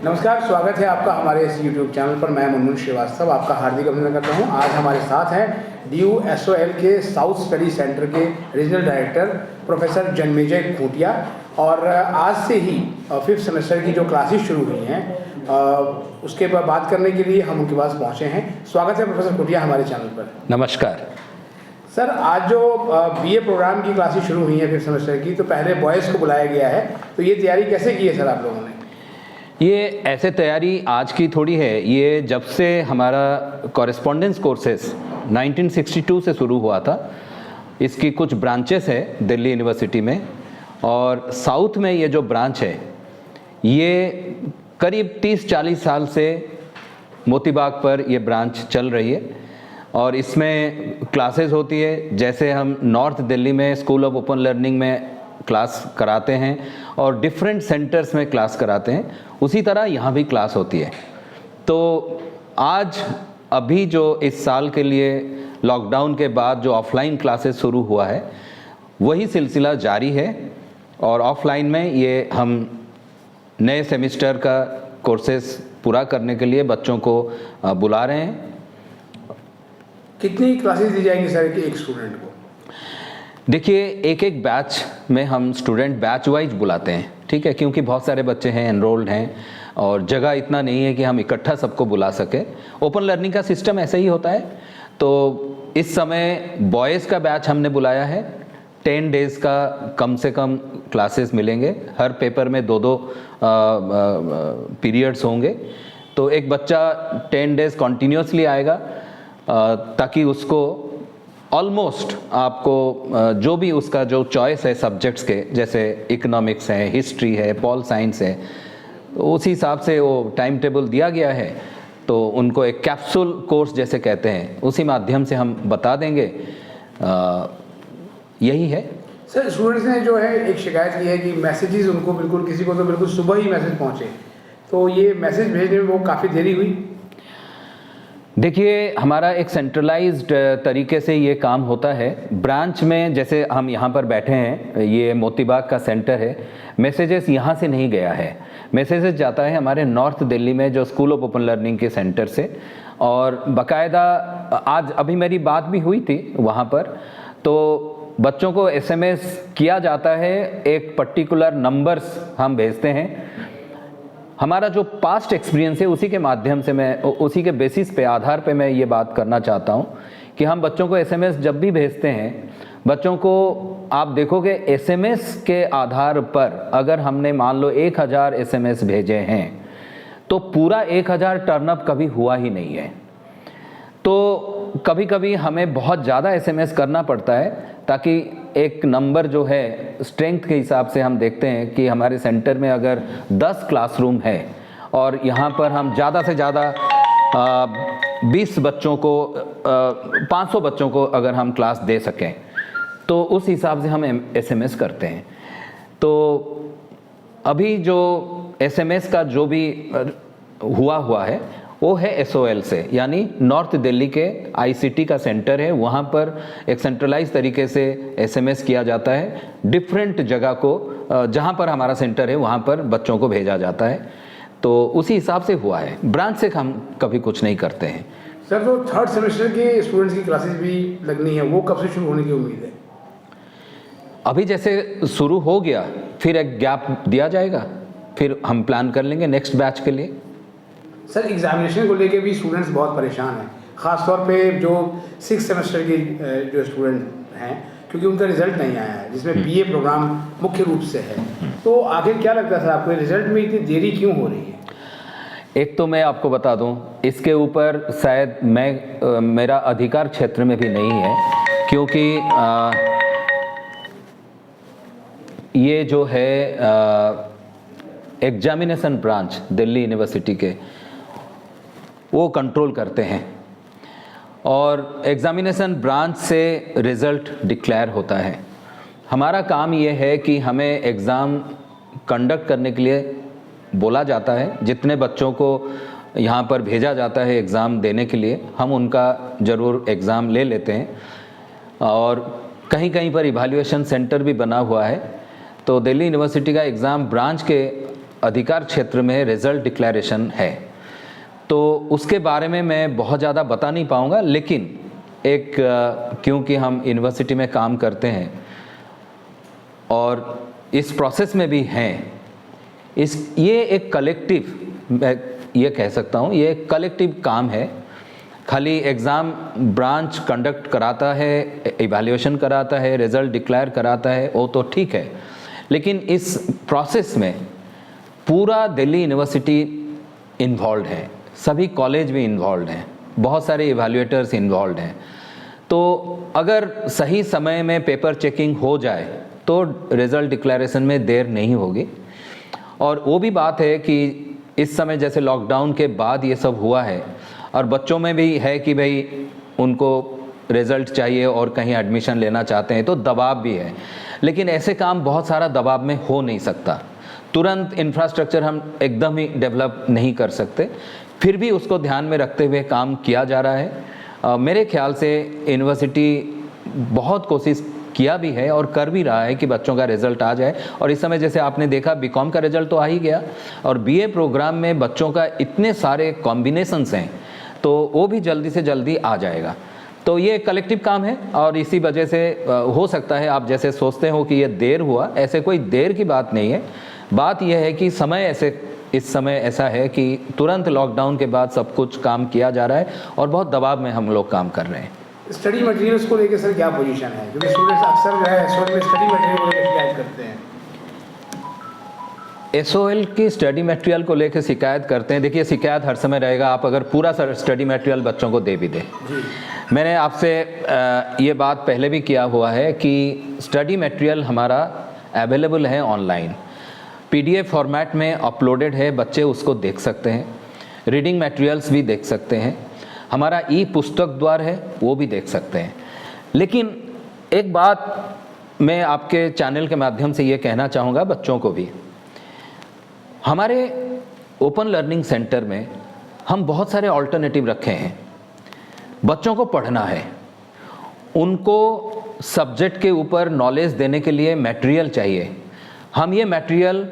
नमस्कार, स्वागत है आपका हमारे इस YouTube चैनल पर। मैं मुनमुन श्रीवास्तव आपका हार्दिक अभिनंदन करता हूं। आज हमारे साथ हैं DUSOL के साउथ स्टडी सेंटर के regional director professor Janmejay Khuntia. और आज से ही 5th सेमेस्टर की जो क्लासेस शुरू हुई हैं उसके बाद बात करने के लिए हम उनके पास पहुंचे हैं। स्वागत है प्रोफेसर खूंटिया हमारे चैनल पर। नमस्कार सर, आज जो BA प्रोग्राम की क्लासेस शुरू हुई हैं 5th सेमेस्टर की, तो पहले बॉयज़ को बुलाया गया है, तो ये तैयारी कैसे की है सर आप लोगों ने? ये ऐसे तैयारी आज की थोड़ी है, ये जब से हमारा कॉरेस्पॉन्डेंस कोर्सेस 1962 से शुरू हुआ था। इसकी कुछ ब्रांचेस है दिल्ली यूनिवर्सिटी में, और साउथ में ये जो ब्रांच है ये करीब 30-40 साल से मोतीबाग पर ये ब्रांच चल रही है। और इसमें क्लासेस होती है, जैसे हम नॉर्थ दिल्ली में स्कूल ऑफ ओपन लर्निंग में क्लास कराते हैं और डिफरेंट सेंटर्स में क्लास कराते हैं, उसी तरह यहाँ भी क्लास होती है। तो आज अभी जो इस साल के लिए लॉकडाउन के बाद जो ऑफलाइन क्लासेस शुरू हुआ है वही सिलसिला जारी है। और ऑफलाइन में ये हम नए सेमेस्टर का कोर्सेस पूरा करने के लिए बच्चों को बुला रहे हैं। कितनी क्लासेस दी जाएंगी सर एक स्टूडेंट को? देखिए, एक एक बैच में हम स्टूडेंट बैच वाइज बुलाते हैं, ठीक है, क्योंकि बहुत सारे बच्चे हैं, एनरोल्ड हैं और जगह इतना नहीं है कि हम इकट्ठा सबको बुला सके। ओपन लर्निंग का सिस्टम ऐसे ही होता है। तो इस समय बॉयज़ का बैच हमने बुलाया है। 10 डेज़ का कम से कम क्लासेस मिलेंगे, हर पेपर में 2-2 पीरियड्स होंगे। तो एक बच्चा 10 डेज़ कॉन्टीन्यूसली आएगा ताकि उसको ऑलमोस्ट आपको जो भी उसका जो चॉइस है सब्जेक्ट्स के, जैसे इकोनॉमिक्स है, हिस्ट्री है, पॉल साइंस है, तो उसी हिसाब से वो टाइम टेबल दिया गया है। तो उनको एक कैप्सूल कोर्स जैसे कहते हैं, उसी माध्यम से हम बता देंगे। यही है सर। स्टूडेंट्स ने जो है एक शिकायत की है कि मैसेजेस उनको बिल्कुल, किसी को तो बिल्कुल सुबह ही मैसेज पहुँचे, तो ये मैसेज भेजने में वो काफ़ी देरी हुई। देखिए, हमारा एक सेंट्रलाइज्ड तरीके से ये काम होता है। ब्रांच में जैसे हम यहाँ पर बैठे हैं, ये मोतीबाग का सेंटर है, मैसेजेस यहाँ से नहीं गया है। मैसेजेस जाता है हमारे नॉर्थ दिल्ली में जो स्कूल ऑफ ओपन लर्निंग के सेंटर से। और बाकायदा आज अभी मेरी बात भी हुई थी वहाँ पर, तो बच्चों को SMS किया जाता है, एक पर्टिकुलर नंबर्स हम भेजते हैं। हमारा जो पास्ट एक्सपीरियंस है उसी के माध्यम से मैं उसी के बेसिस पे, आधार पे मैं ये बात करना चाहता हूँ कि हम बच्चों को SMS जब भी भेजते हैं, बच्चों को आप देखोगे SMS के आधार पर अगर हमने मान लो 1000 SMS भेजे हैं तो पूरा 1000 टर्नअप कभी हुआ ही नहीं है। तो कभी कभी हमें बहुत ज़्यादा SMS करना पड़ता है ताकि एक नंबर जो है स्ट्रेंथ के हिसाब से हम देखते हैं कि हमारे सेंटर में अगर 10 क्लासरूम है और यहाँ पर हम ज़्यादा से ज़्यादा 20 बच्चों को 500 बच्चों को अगर हम क्लास दे सकें तो उस हिसाब से हम SMS करते हैं। तो अभी जो SMS का जो भी हुआ है वो है SOL से, यानी नॉर्थ दिल्ली के ICT का सेंटर है, वहाँ पर एक सेंट्रलाइज तरीके से SMS किया जाता है। डिफरेंट जगह को जहाँ पर हमारा सेंटर है वहाँ पर बच्चों को भेजा जाता है। तो उसी हिसाब से हुआ है, ब्रांच से हम कभी कुछ नहीं करते हैं। सर, तो 3rd सेमेस्टर के स्टूडेंट्स की क्लासेस भी लगनी है, वो कब से शुरू होने की उम्मीद है? अभी जैसे शुरू हो गया, फिर एक गैप दिया जाएगा, फिर हम प्लान कर लेंगे नेक्स्ट बैच के लिए। सर, एग्जामिनेशन को लेके भी स्टूडेंट्स बहुत परेशान हैं, ख़ासतौर पे जो 6th सेमेस्टर के जो स्टूडेंट हैं, क्योंकि उनका रिज़ल्ट नहीं आया है, जिसमें BA प्रोग्राम मुख्य रूप से है। तो आखिर क्या लगता है सर आपको, रिज़ल्ट में इतनी देरी क्यों हो रही है? एक तो मैं आपको बता दूं, इसके ऊपर शायद मेरा अधिकार क्षेत्र में भी नहीं है, क्योंकि ये जो है एग्जामिनेशन ब्रांच दिल्ली यूनिवर्सिटी के वो कंट्रोल करते हैं और एग्जामिनेशन ब्रांच से रिज़ल्ट डिक्लेयर होता है। हमारा काम ये है कि हमें एग्ज़ाम कंडक्ट करने के लिए बोला जाता है, जितने बच्चों को यहाँ पर भेजा जाता है एग्ज़ाम देने के लिए, हम उनका ज़रूर एग्ज़ाम ले लेते हैं। और कहीं कहीं पर इवैल्यूएशन सेंटर भी बना हुआ है। तो दिल्ली यूनिवर्सिटी का एग्ज़ाम ब्रांच के अधिकार क्षेत्र में रिजल्ट डिक्लेरेशन है, तो उसके बारे में मैं बहुत ज़्यादा बता नहीं पाऊँगा, लेकिन क्योंकि हम यूनिवर्सिटी में काम करते हैं और इस प्रोसेस में भी हैं, ये एक कलेक्टिव, मैं ये कह सकता हूँ, ये एक कलेक्टिव काम है। खाली एग्ज़ाम ब्रांच कंडक्ट कराता है, इवैल्यूएशन कराता है, रिज़ल्ट डिक्लेयर कराता है, वो तो ठीक है, लेकिन इस प्रोसेस में पूरा दिल्ली यूनिवर्सिटी इन्वॉल्व है, सभी कॉलेज भी इन्वॉल्व हैं, बहुत सारे इवैल्यूएटर्स इन्वॉल्व हैं। तो अगर सही समय में पेपर चेकिंग हो जाए तो रिज़ल्ट डिक्लेरेशन में देर नहीं होगी। और वो भी बात है कि इस समय जैसे लॉकडाउन के बाद ये सब हुआ है और बच्चों में भी है कि भाई उनको रिज़ल्ट चाहिए और कहीं एडमिशन लेना चाहते हैं, तो दबाव भी है, लेकिन ऐसे काम बहुत सारा दबाव में हो नहीं सकता। तुरंत इंफ्रास्ट्रक्चर हम एकदम ही डेवलप नहीं कर सकते, फिर भी उसको ध्यान में रखते हुए काम किया जा रहा है। मेरे ख्याल से यूनिवर्सिटी बहुत कोशिश किया भी है और कर भी रहा है कि बच्चों का रिज़ल्ट आ जाए। और इस समय जैसे आपने देखा बीकॉम का रिज़ल्ट तो आ ही गया, और बीए प्रोग्राम में बच्चों का इतने सारे कॉम्बिनेशंस हैं, तो वो भी जल्दी से जल्दी आ जाएगा। तो ये कलेक्टिव काम है और इसी वजह से हो सकता है आप जैसे सोचते हो कि ये देर हुआ, ऐसे कोई देर की बात नहीं है। बात यह है कि इस समय ऐसा है कि तुरंत लॉकडाउन के बाद सब कुछ काम किया जा रहा है और बहुत दबाव में हम लोग काम कर रहे हैं। स्टडी मटेरियल्स को लेकर सर क्या पोजीशन है, क्योंकि स्टूडेंट्स अक्सर जो है एसओएल में स्टडी मटेरियल को लेकर शिकायत करते हैं। एसओएल की स्टडी मटेरियल को लेकर शिकायत करते हैं। देखिए, शिकायत हर समय रहेगा, आप अगर पूरा स्टडी मटेरियल बच्चों को दे भी दें। मैंने आपसे ये बात पहले भी किया हुआ है कि स्टडी मटेरियल हमारा अवेलेबल है ऑनलाइन, पीडीएफ फॉर्मेट में अपलोडेड है, बच्चे उसको देख सकते हैं, रीडिंग मटेरियल्स भी देख सकते हैं, हमारा ई पुस्तक द्वार है वो भी देख सकते हैं। लेकिन एक बात मैं आपके चैनल के माध्यम से ये कहना चाहूँगा बच्चों को भी, हमारे ओपन लर्निंग सेंटर में हम बहुत सारे ऑल्टरनेटिव रखे हैं। बच्चों को पढ़ना है, उनको सब्जेक्ट के ऊपर नॉलेज देने के लिए मटेरियल चाहिए। हम ये मटेरियल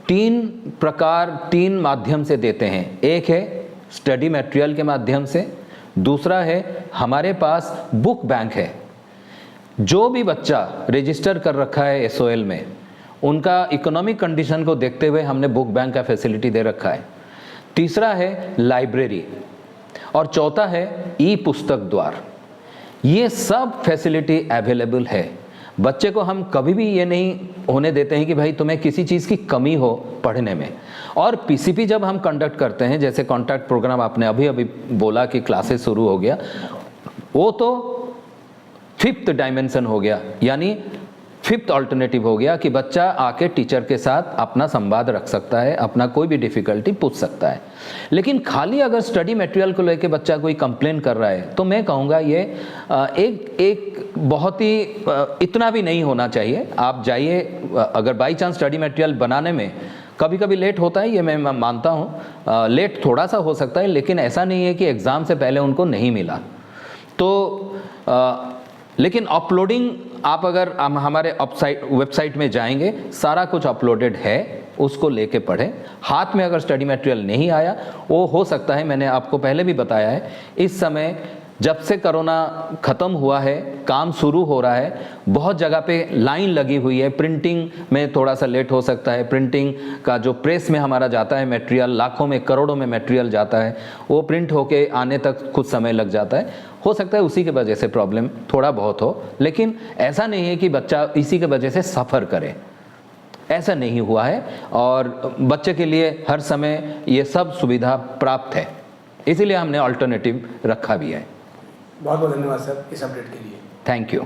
तीन माध्यम से देते हैं। एक है स्टडी मटेरियल के माध्यम से, दूसरा है हमारे पास बुक बैंक है। जो भी बच्चा रजिस्टर कर रखा है एसओएल में, उनका इकोनॉमिक कंडीशन को देखते हुए हमने बुक बैंक का फैसिलिटी दे रखा है। तीसरा है लाइब्रेरी और चौथा है ई पुस्तक द्वार। ये सब फैसिलिटी अवेलेबल है। बच्चे को हम कभी भी ये नहीं होने देते हैं कि भाई तुम्हें किसी चीज़ की कमी हो पढ़ने में। और पीसीपी जब हम कंडक्ट करते हैं, जैसे कॉन्टैक्ट प्रोग्राम आपने अभी बोला कि क्लासेस शुरू हो गया, वो तो 5th डायमेंशन हो गया, यानी 5th अल्टरनेटिव हो गया कि बच्चा आके टीचर के साथ अपना संवाद रख सकता है, अपना कोई भी डिफ़िकल्टी पूछ सकता है। लेकिन खाली अगर स्टडी मटेरियल को लेके बच्चा कोई कंप्लेन कर रहा है, तो मैं कहूँगा ये एक बहुत ही इतना भी नहीं होना चाहिए। आप जाइए, अगर बाई चांस स्टडी मटेरियल बनाने में कभी कभी लेट होता है, ये मैं मानता हूँ, लेट थोड़ा सा हो सकता है, लेकिन ऐसा नहीं है कि एग्ज़ाम से पहले उनको नहीं मिला। तो लेकिन अपलोडिंग आप अगर हमारे वेबसाइट में जाएंगे, सारा कुछ अपलोडेड है, उसको लेके पढ़ें। हाथ में अगर स्टडी मटेरियल नहीं आया, वो हो सकता है, मैंने आपको पहले भी बताया है, इस समय जब से कोरोना ख़त्म हुआ है, काम शुरू हो रहा है, बहुत जगह पे लाइन लगी हुई है। प्रिंटिंग में थोड़ा सा लेट हो सकता है, प्रिंटिंग का जो प्रेस में हमारा जाता है मटेरियल, लाखों में करोड़ों में मटेरियल जाता है, वो प्रिंट होके आने तक कुछ समय लग जाता है। हो सकता है उसी के वजह से प्रॉब्लम थोड़ा बहुत हो, लेकिन ऐसा नहीं है कि बच्चा इसी के वजह से सफ़र करे, ऐसा नहीं हुआ है। और बच्चे के लिए हर समय ये सब सुविधा प्राप्त है, इसीलिए हमने अल्टरनेटिव रखा भी है। बहुत बहुत धन्यवाद सर इस अपडेट के लिए। Thank you.